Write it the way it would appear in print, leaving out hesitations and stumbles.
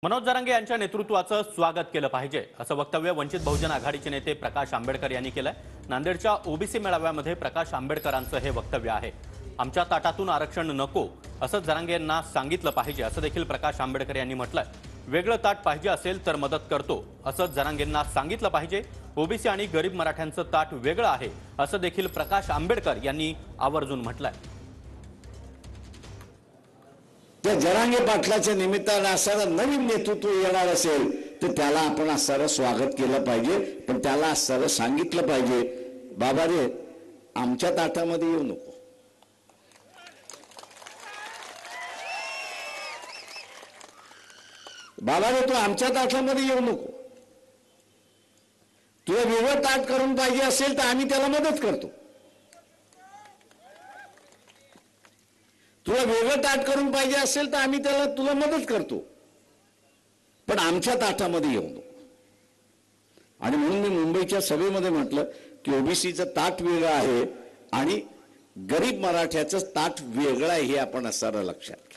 मनोज जरांगे यांच्या नेतृत्वाचं स्वागत केलं पाहिजे असं वक्तव्य वंचित बहुजन आघाडीचे नेते प्रकाश आंबेडकर यांनी केलंय। नांदेडच्या ओबीसी मेळाव्यामध्ये प्रकाश आंबेडकरांचं हे वक्तव्य आहे। आमच्या ताटातून आरक्षण नको असं जरांगे यांना सांगितलं पाहिजे असं देखील प्रकाश आंबेडकर यांनी म्हटलंय। वेगळं ताट पाहिजे असेल तर मदत करतो असं जरांगेंना सांगितलं पाहिजे। ओबीसी आणि गरीब मराठ्यांचं ताट वेगळं आहे असं देखील प्रकाश आंबेडकर यांनी आवर्जून म्हटलंय। त्या जरांगे पाटलाच्या निमित्तानं असणारं नवीन नेतृत्व येणार असेल तर त्याला आपण असणारं स्वागत केलं पाहिजे, पण त्याला असणारं सांगितलं पाहिजे, बाबा रे आमच्या ताटामध्ये येऊ नको। बाबा रे तू आमच्या ताटामध्ये येऊ नको। तुला वेगळं ताट करून पाहिजे असेल तर आम्ही त्याला मदत करतो। तुला वेगळं ताट करून पाहिजे असेल तर आम्ही तुला मदत करतो, पण आमच्या ताटामध्ये येऊ नको। आणि म्हणून मी मुंबईच्या सभेमध्ये म्हटलं की ओबीसीचं ताट वेगळं आहे आणि गरीब मराठ्याचं ताट वेगळं आहे हे आपण असणारं लक्षात